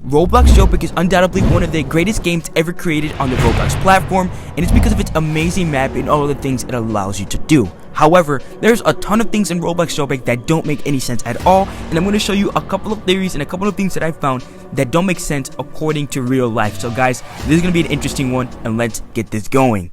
Roblox Jailbreak is undoubtedly one of the greatest games ever created on the Roblox platform, and it's because of its amazing map and all of the things it allows you to do. However, there's a ton of things in Roblox Jailbreak that don't make any sense at all, and I'm going to show you a couple of theories and a couple of things that I found that don't make sense according to real life. So guys, this is going to be an interesting one, and let's get this going.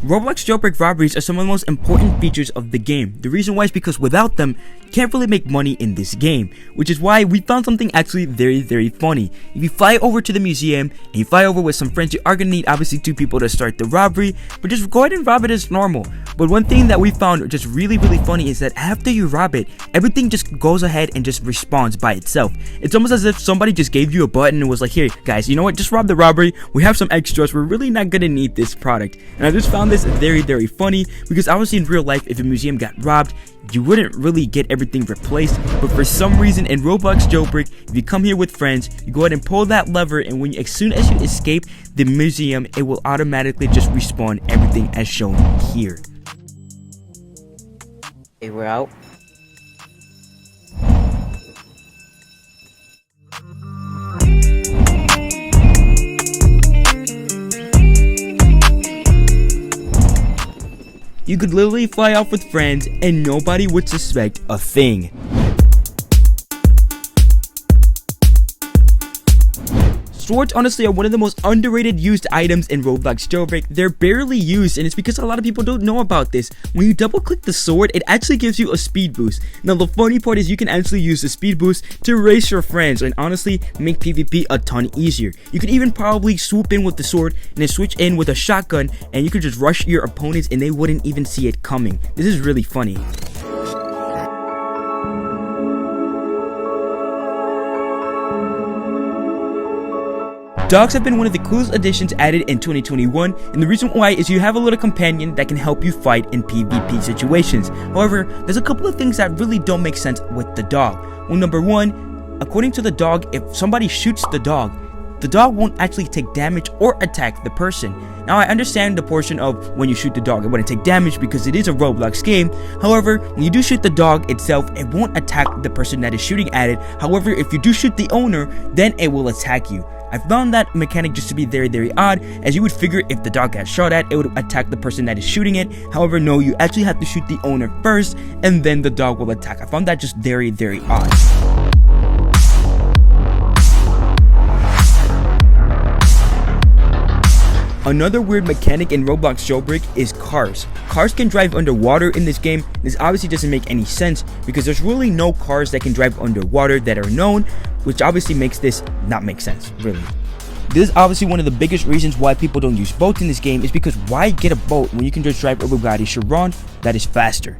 Roblox Jailbreak robberies are some of the most important features of the game. The reason why is because without them, you can't really make money in this game, which is why we found something actually very funny. If you fly over to the museum and you fly over with some friends, you are going to need obviously 2 people to start the robbery, but just go ahead and rob it as normal. But one thing that we found just really funny is that after you rob it, everything just goes ahead and just responds by itself. It's almost as if somebody just gave you a button and was like, here guys, you know what, just rob the robbery, we have some extras, we're really not going to need this product. And I just found this very funny because obviously in real life, if a museum got robbed, you wouldn't really get everything replaced, but for some reason in Roblox Jailbreak, if you come here with friends, you go ahead and pull that lever, and as soon as you escape the museum, it will automatically just respawn everything as shown here. Okay, we're out. You could literally fly off with friends and nobody would suspect a thing. Swords honestly are one of the most underrated used items in Roblox Jailbreak. They're barely used, and it's because a lot of people don't know about this. When you double click the sword, it actually gives you a speed boost. Now the funny part is you can actually use the speed boost to race your friends and honestly make PvP a ton easier. You could even probably swoop in with the sword and then switch in with a shotgun, and you could just rush your opponents and they wouldn't even see it coming. This is really funny. Dogs have been one of the coolest additions added in 2021, and the reason why is you have a little companion that can help you fight in PvP situations. However, there's a couple of things that really don't make sense with the dog. Well, number one, according to the dog, if somebody shoots the dog won't actually take damage or attack the person. Now I understand the portion of when you shoot the dog, it wouldn't take damage because it is a Roblox game. However, when you do shoot the dog itself, it won't attack the person that is shooting at it. However, if you do shoot the owner, then it will attack you. I found that mechanic just to be very odd, as you would figure if the dog got shot at, it would attack the person that is shooting it. However, no, you actually have to shoot the owner first and then the dog will attack. I found that just very odd. Another weird mechanic in Roblox Jailbreak is cars. Cars can drive underwater in this game. This obviously doesn't make any sense because there's really no cars that can drive underwater that are known, which obviously makes this not make sense, really. This is obviously one of the biggest reasons why people don't use boats in this game, is because why get a boat when you can just drive a Bugatti Chiron that is faster?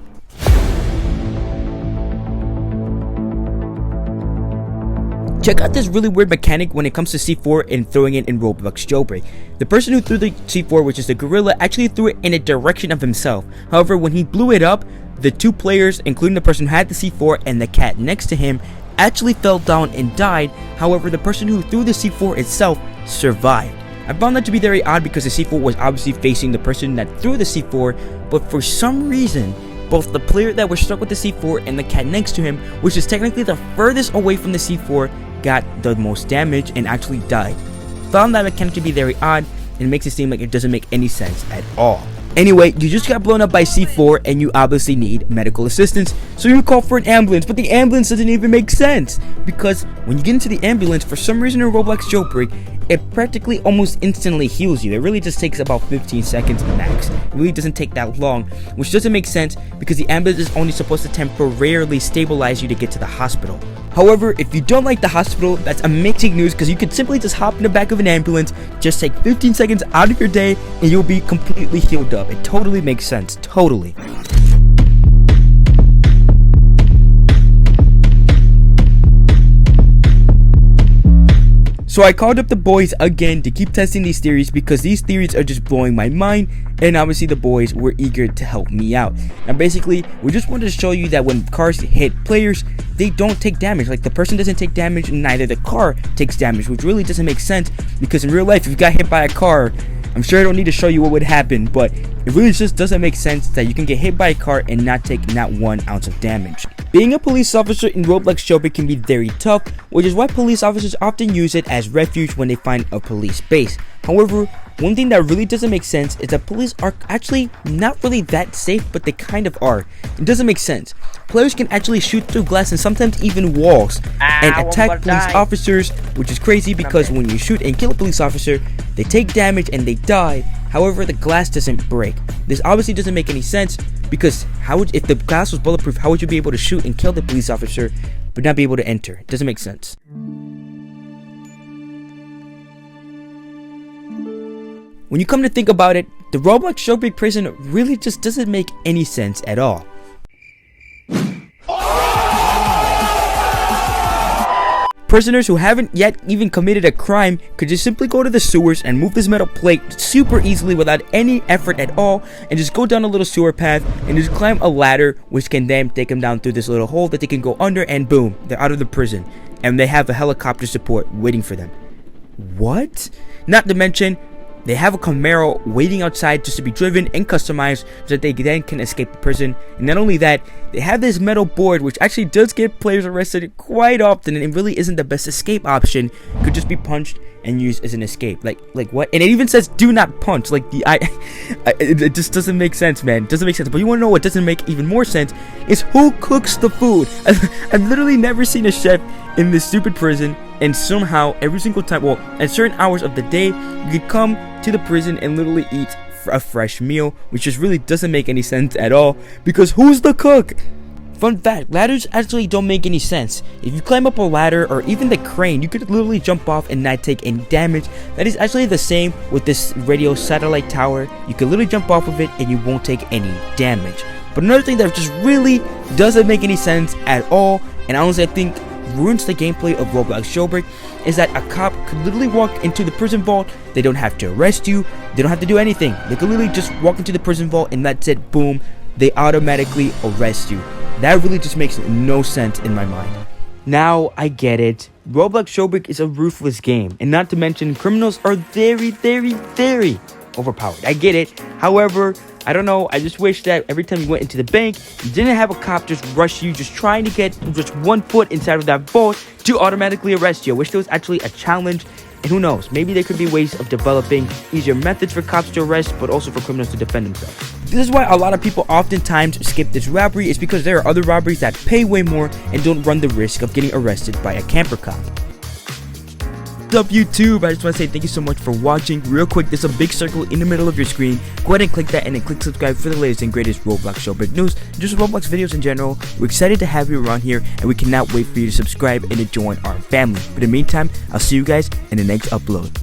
Check out this really weird mechanic when it comes to C4 and throwing it in Roblox Jailbreak. The person who threw the C4, which is the gorilla, actually threw it in a direction of himself. However, when he blew it up, the 2 players, including the person who had the C4 and the cat next to him, actually fell down and died. However, the person who threw the C4 itself survived. I found that to be very odd because the C4 was obviously facing the person that threw the C4, but for some reason, both the player that was stuck with the C4 and the cat next to him, which is technically the furthest away from the C4, got the most damage and actually died. Found that mechanic to be very odd and makes it seem like it doesn't make any sense at all. Anyway, you just got blown up by C4 and you obviously need medical assistance, so you call for an ambulance, but the ambulance doesn't even make sense because when you get into the ambulance, for some reason in Roblox Jailbreak, it practically almost instantly heals you. It really just takes about 15 seconds max. It really doesn't take that long, which doesn't make sense because the ambulance is only supposed to temporarily stabilize you to get to the hospital. However, if you don't like the hospital, that's amazing news because you could simply just hop in the back of an ambulance, just take 15 seconds out of your day, and you'll be completely healed up. It totally makes sense, totally. So I called up the boys again to keep testing these theories because these theories are just blowing my mind, and obviously the boys were eager to help me out. Now basically, we just wanted to show you that when cars hit players, they don't take damage. Like the person doesn't take damage and neither the car takes damage, which really doesn't make sense because in real life, if you got hit by a car, I'm sure I don't need to show you what would happen, but it really just doesn't make sense that you can get hit by a car and not take not 1 ounce of damage. Being a police officer in Roblox Jailbreak can be very tough, which is why police officers often use it as refuge when they find a police base. However, one thing that really doesn't make sense is that police are actually not really that safe, but they kind of are. It doesn't make sense. Players can actually shoot through glass and sometimes even walls and attack police officers, which is crazy because when you shoot and kill a police officer, they take damage and they die. However, the glass doesn't break. This obviously doesn't make any sense because if the glass was bulletproof, how would you be able to shoot and kill the police officer but not be able to enter? It doesn't make sense. When you come to think about it, the Roblox Jailbreak prison really just doesn't make any sense at all. Prisoners who haven't yet even committed a crime could just simply go to the sewers and move this metal plate super easily without any effort at all, and just go down a little sewer path and just climb a ladder, which can then take them down through this little hole that they can go under, and boom, they're out of the prison and they have a helicopter support waiting for them. What? Not to mention, they have a Camaro waiting outside just to be driven and customized so that they then can escape the prison. And not only that, they have this metal board which actually does get players arrested quite often, and it really isn't the best escape option. It could just be punched and used as an escape. Like what? And it even says do not punch. Like it just doesn't make sense, man. It doesn't make sense. But you want to know what doesn't make even more sense is who cooks the food. I've literally never seen a chef in this stupid prison, and somehow every single time, well, at certain hours of the day, you could come to the prison and literally eat a fresh meal, which just really doesn't make any sense at all, because who's the cook? Fun fact, ladders actually don't make any sense. If you climb up a ladder or even the crane, you could literally jump off and not take any damage. That is actually the same with this radio satellite tower. You could literally jump off of it and you won't take any damage. But another thing that just really doesn't make any sense at all, and honestly I think ruins the gameplay of Roblox Jailbreak, is that a cop could literally walk into the prison vault. They don't have to arrest you, they don't have to do anything. They could literally just walk into the prison vault and that's it, boom, they automatically arrest you. That really just makes no sense in my mind. Now I get it, Roblox Jailbreak is a ruthless game, and not to mention criminals are very overpowered. I get it. However, I don't know, I just wish that every time you went into the bank, you didn't have a cop just rush you, just trying to get just 1 foot inside of that vault to automatically arrest you. I wish there was actually a challenge, and who knows, maybe there could be ways of developing easier methods for cops to arrest, but also for criminals to defend themselves. This is why a lot of people oftentimes skip this robbery, is because there are other robberies that pay way more and don't run the risk of getting arrested by a camper cop. What's up YouTube? I just want to say thank you so much for watching. Real quick, there's a big circle in the middle of your screen. Go ahead and click that and then click subscribe for the latest and greatest Roblox Jailbreak news, and just Roblox videos in general. We're excited to have you around here, and we cannot wait for you to subscribe and to join our family. But in the meantime, I'll see you guys in the next upload.